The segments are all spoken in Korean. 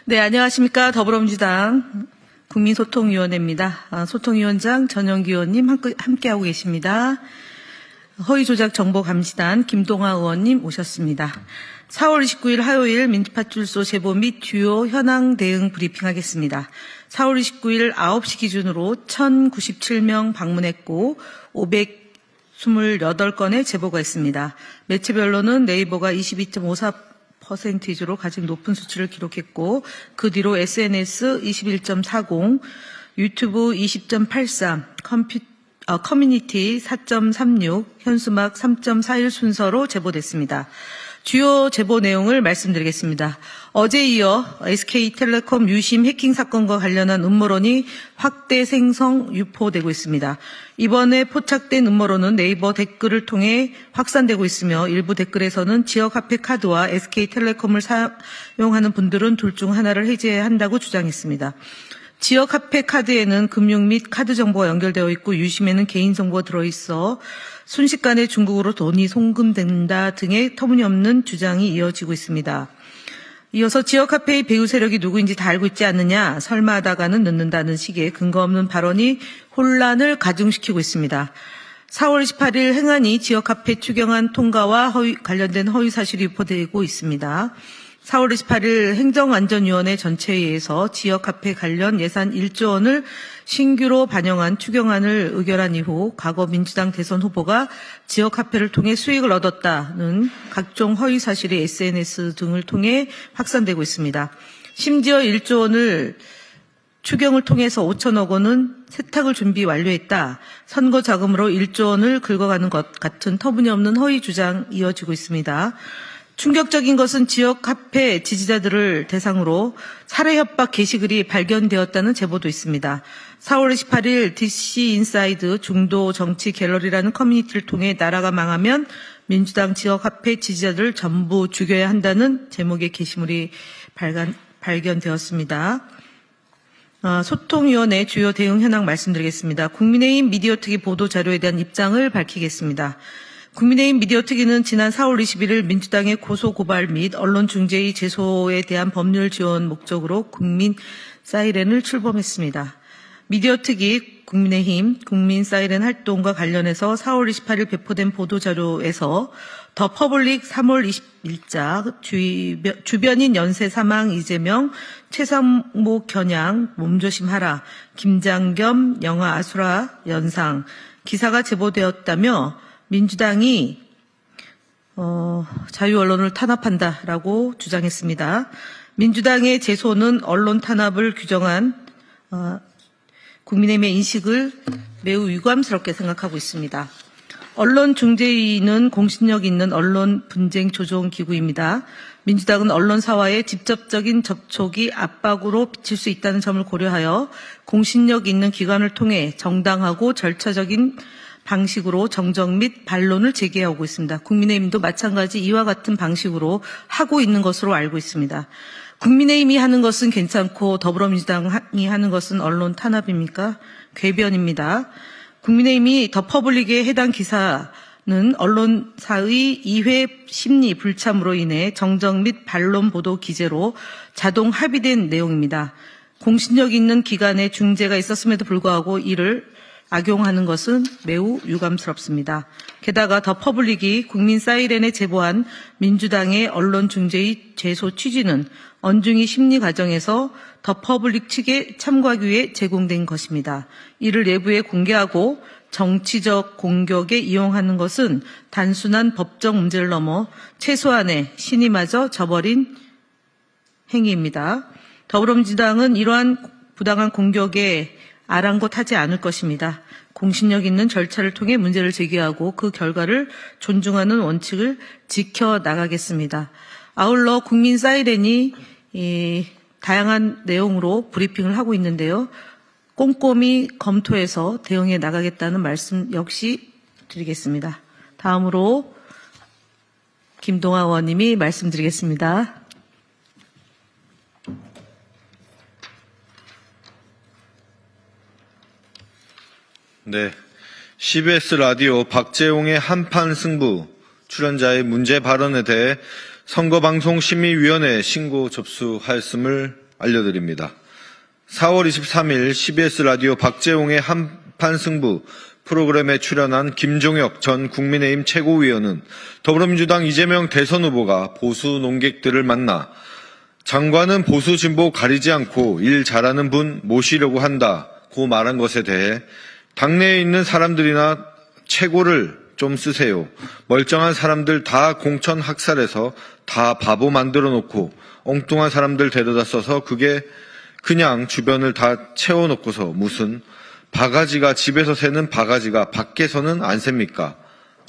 네, 안녕하십니까. 더불어민주당 국민소통위원회입니다. 소통위원장 전영기 의원님 함께하고 계십니다. 허위조작정보감시단 김동아 의원님 오셨습니다. 4월 29일 화요일 민주파출소 제보 및 주요 현황 대응 브리핑하겠습니다. 4월 29일 9시 기준으로 1,097명 방문했고 528건의 제보가 있습니다. 매체별로는 네이버가 22.54% 위주로 가장 높은 수치를 기록했고 그 뒤로 SNS 21.40, 유튜브 20.83, 커뮤니티 4.36, 현수막 3.41 순서로 제보됐습니다. 주요 제보 내용을 말씀드리겠습니다. 어제 이어 SK텔레콤 유심 해킹 사건과 관련한 음모론이 확대 생성 유포되고 있습니다. 이번에 포착된 음모론은 네이버 댓글을 통해 확산되고 있으며 일부 댓글에서는 지역 화폐 카드와 SK텔레콤을 사용하는 분들은 둘 중 하나를 해제해야 한다고 주장했습니다. 지역 화폐 카드에는 금융 및 카드 정보가 연결되어 있고 유심에는 개인 정보가 들어있어 순식간에 중국으로 돈이 송금된다 등의 터무니없는 주장이 이어지고 있습니다. 이어서 지역 화폐의 배후 세력이 누구인지 다 알고 있지 않느냐, 설마 하다가는 늦는다는 식의 근거 없는 발언이 혼란을 가중시키고 있습니다. 4월 18일 행안위 지역 화폐 추경안 통과와 관련된 허위 사실이 유포되고 있습니다. 4월 28일 행정안전위원회 전체회의에서 지역화폐 관련 예산 1조 원을 신규로 반영한 추경안을 의결한 이후 과거 민주당 대선 후보가 지역화폐를 통해 수익을 얻었다는 각종 허위 사실이 SNS 등을 통해 확산되고 있습니다. 심지어 1조 원을 추경을 통해서 5천억 원은 세탁을 준비 완료했다. 선거 자금으로 1조 원을 긁어가는 것 같은 터무니없는 허위 주장 이어지고 있습니다. 충격적인 것은 지역 화폐 지지자들을 대상으로 살해 협박 게시글이 발견되었다는 제보도 있습니다. 4월 28일 DC 인사이드 중도 정치 갤러리라는 커뮤니티를 통해 나라가 망하면 민주당 지역 화폐 지지자들을 전부 죽여야 한다는 제목의 게시물이 발견되었습니다. 소통위원회 주요 대응 현황 말씀드리겠습니다. 국민의힘 미디어특위 보도자료에 대한 입장을 밝히겠습니다. 국민의힘 미디어특위는 지난 4월 21일 민주당의 고소고발 및 언론중재위 제소에 대한 법률 지원 목적으로 국민 사이렌을 출범했습니다. 미디어특위 국민의힘 국민 사이렌 활동과 관련해서 4월 28일 배포된 보도자료에서 더 퍼블릭 3월 21일자 주변인 연쇄 사망 이재명, 최상목 겨냥 몸조심하라, 김장겸 영아 아수라 연상 기사가 제보되었다며 민주당이 자유언론을 탄압한다라고 주장했습니다. 민주당의 제소는 언론 탄압을 규정한 국민의힘의 인식을 매우 유감스럽게 생각하고 있습니다. 언론중재위는 공신력 있는 언론 분쟁 조정 기구입니다. 민주당은 언론사와의 직접적인 접촉이 압박으로 비칠 수 있다는 점을 고려하여 공신력 있는 기관을 통해 정당하고 절차적인 방식으로 정정 및 반론을 제기하고 있습니다. 국민의힘도 마찬가지 이와 같은 방식으로 하고 있는 것으로 알고 있습니다. 국민의힘이 하는 것은 괜찮고 더불어민주당이 하는 것은 언론 탄압입니까? 궤변입니다. 국민의힘이 더 퍼블릭의 해당 기사는 언론사의 2회 심리 불참으로 인해 정정 및 반론 보도 기재로 자동 합의된 내용입니다. 공신력 있는 기관에 중재가 있었음에도 불구하고 이를 악용하는 것은 매우 유감스럽습니다. 게다가 더 퍼블릭이 국민 사이렌에 제보한 민주당의 언론중재위 제소 취지는 언중이 심리 과정에서 더 퍼블릭 측에 참고하기 위해 제공된 것입니다. 이를 내부에 공개하고 정치적 공격에 이용하는 것은 단순한 법적 문제를 넘어 최소한의 신의마저 저버린 행위입니다. 더불어민주당은 이러한 부당한 공격에 아랑곳하지 않을 것입니다. 공신력 있는 절차를 통해 문제를 제기하고 그 결과를 존중하는 원칙을 지켜나가겠습니다. 아울러 국민 사이렌이 다양한 내용으로 브리핑을 하고 있는데요. 꼼꼼히 검토해서 대응해 나가겠다는 말씀 역시 드리겠습니다. 다음으로 김동아 의원님이 말씀드리겠습니다. 네, CBS 라디오 박재홍의 한판 승부 출연자의 문제 발언에 대해 선거방송심의위원회에 신고 접수하였음을 알려드립니다. 4월 23일 CBS 라디오 박재홍의 한판 승부 프로그램에 출연한 김종혁 전 국민의힘 최고위원은 더불어민주당 이재명 대선 후보가 보수 논객들을 만나 장관은 보수 진보 가리지 않고 일 잘하는 분 모시려고 한다고 말한 것에 대해 당내에 있는 사람들이나 최고를 좀 쓰세요. 멀쩡한 사람들 다 공천 학살해서 다 바보 만들어 놓고 엉뚱한 사람들 데려다 써서 그게 그냥 주변을 다 채워놓고서 무슨 바가지가 집에서 새는 바가지가 밖에서는 안 셉니까?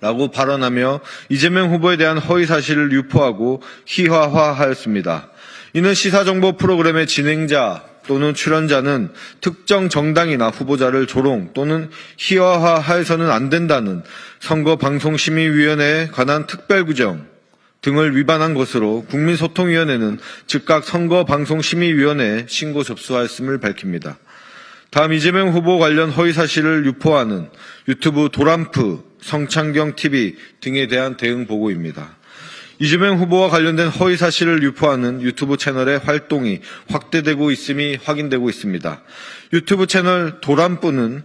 라고 발언하며 이재명 후보에 대한 허위사실을 유포하고 희화화하였습니다. 이는 시사정보 프로그램의 진행자 또는 출연자는 특정 정당이나 후보자를 조롱 또는 희화화해서는 안 된다는 선거방송심의위원회에 관한 특별규정 등을 위반한 것으로 국민소통위원회는 즉각 선거방송심의위원회에 신고 접수하였음을 밝힙니다. 다음 이재명 후보 관련 허위사실을 유포하는 유튜브 도람프, 성창경TV 등에 대한 대응 보고입니다. 이재명 후보와 관련된 허위사실을 유포하는 유튜브 채널의 활동이 확대되고 있음이 확인되고 있습니다. 유튜브 채널 도람프는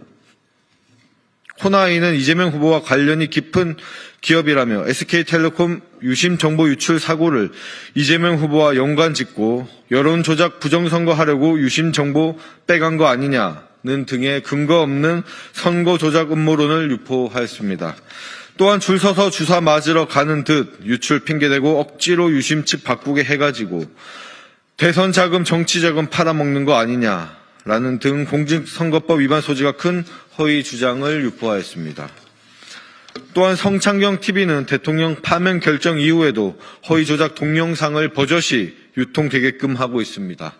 호나이는 이재명 후보와 관련이 깊은 기업이라며 SK텔레콤 유심 정보 유출 사고를 이재명 후보와 연관짓고 여론조작 부정선거하려고 유심 정보 빼간 거 아니냐는 등의 근거 없는 선거조작 음모론을 유포하였습니다. 또한 줄 서서 주사 맞으러 가는 듯 유출 핑계대고 억지로 유심칩 바꾸게 해가지고 대선 자금 정치 자금 팔아먹는 거 아니냐라는 등 공직선거법 위반 소지가 큰 허위 주장을 유포하였습니다. 또한 성창경TV는 대통령 파면 결정 이후에도 허위 조작 동영상을 버젓이 유통되게끔 하고 있습니다.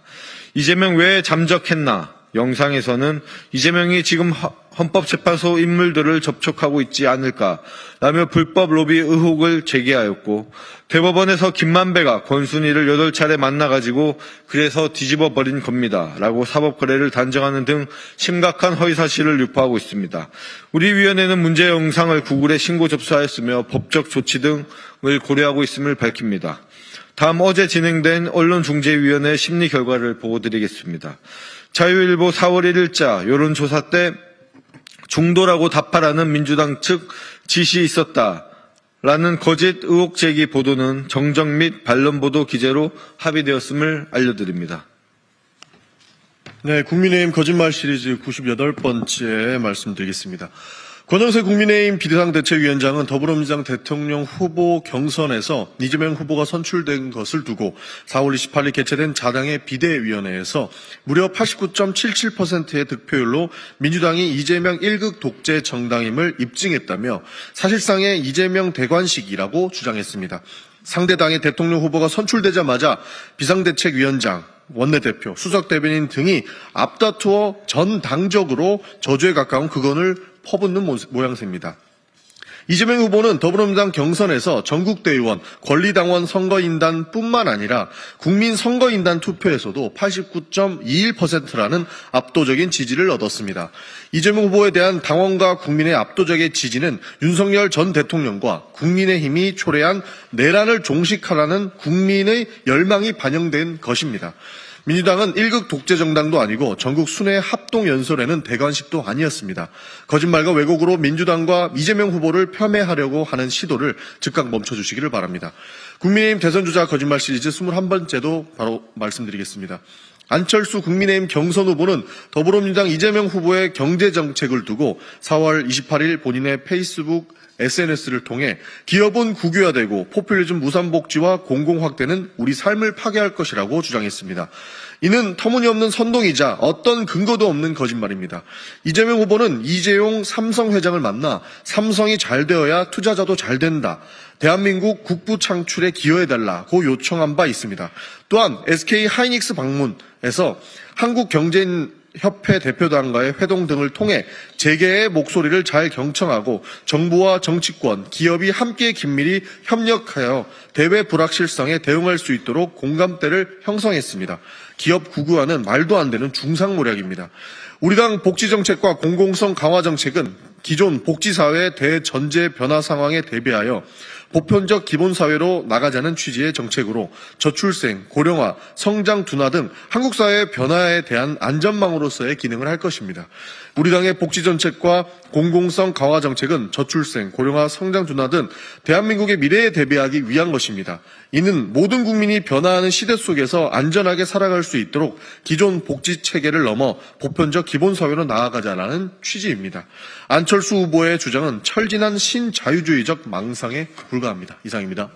이재명 왜 잠적했나? 영상에서는 이재명이 지금 헌법재판소 인물들을 접촉하고 있지 않을까라며 불법 로비 의혹을 제기하였고 대법원에서 김만배가 권순일을 8차례 만나가지고 그래서 뒤집어 버린 겁니다. 라고 사법거래를 단정하는 등 심각한 허위사실을 유포하고 있습니다. 우리 위원회는 문제 영상을 구글에 신고 접수하였으며 법적 조치 등을 고려하고 있음을 밝힙니다. 다음 어제 진행된 언론중재위원회 심리 결과를 보고드리겠습니다. 자유일보 4월 1일자 여론조사 때 중도라고 답하라는 민주당 측 지시 있었다라는 거짓 의혹 제기 보도는 정정 및 반론 보도 기재로 합의되었음을 알려드립니다. 네, 국민의힘 거짓말 시리즈 98번째 말씀드리겠습니다. 권영세 국민의힘 비대상대책위원장은 더불어민주당 대통령 후보 경선에서 이재명 후보가 선출된 것을 두고 4월 28일 개최된 자당의 비대위원회에서 무려 89.77%의 득표율로 민주당이 이재명 1급 독재 정당임을 입증했다며 사실상의 이재명 대관식이라고 주장했습니다. 상대 당의 대통령 후보가 선출되자마자 비상대책위원장, 원내대표, 수석대변인 등이 앞다투어 전당적으로 저주에 가까운 극언을 퍼붓는 모양새입니다. 이재명 후보는 더불어민주당 경선에서 전국대의원, 권리당원 선거인단뿐만 아니라 국민선거인단 투표에서도 89.21%라는 압도적인 지지를 얻었습니다. 이재명 후보에 대한 당원과 국민의 압도적인 지지는 윤석열 전 대통령과 국민의힘이 초래한 내란을 종식하라는 국민의 열망이 반영된 것입니다. 민주당은 1급 독재정당도 아니고 전국 순회 합동연설에는 대관식도 아니었습니다. 거짓말과 왜곡으로 민주당과 이재명 후보를 폄훼하려고 하는 시도를 즉각 멈춰주시기를 바랍니다. 국민의힘 대선주자 거짓말 시리즈 21번째도 바로 말씀드리겠습니다. 안철수 국민의힘 경선 후보는 더불어민주당 이재명 후보의 경제정책을 두고 4월 28일 본인의 페이스북 SNS를 통해 기업은 국유화되고 포퓰리즘 무산복지와 공공확대는 우리 삶을 파괴할 것이라고 주장했습니다. 이는 터무니없는 선동이자 어떤 근거도 없는 거짓말입니다. 이재명 후보는 이재용 삼성 회장을 만나 삼성이 잘 되어야 투자자도 잘 된다. 대한민국 국부 창출에 기여해달라고 요청한 바 있습니다. 또한 SK 하이닉스 방문에서 한국경제인협회 대표단과의 회동 등을 통해 재계의 목소리를 잘 경청하고 정부와 정치권, 기업이 함께 긴밀히 협력하여 대외 불확실성에 대응할 수 있도록 공감대를 형성했습니다. 기업 국유화는 말도 안 되는 중상모략입니다. 우리 당 복지정책과 공공성 강화 정책은 기존 복지사회의 대전제 변화 상황에 대비하여 보편적 기본사회로 나가자는 취지의 정책으로 저출생, 고령화, 성장 둔화 등 한국 사회의 변화에 대한 안전망으로서의 기능을 할 것입니다. 우리 당의 복지정책과 공공성 강화 정책은 저출생, 고령화, 성장 둔화 등 대한민국의 미래에 대비하기 위한 것입니다. 이는 모든 국민이 변화하는 시대 속에서 안전하게 살아갈 수 있도록 기존 복지 체계를 넘어 보편적 기본사회로 나아가자라는 취지입니다. 안철수 후보의 주장은 철진한 신자유주의적 망상에 불과합니다. 이상입니다.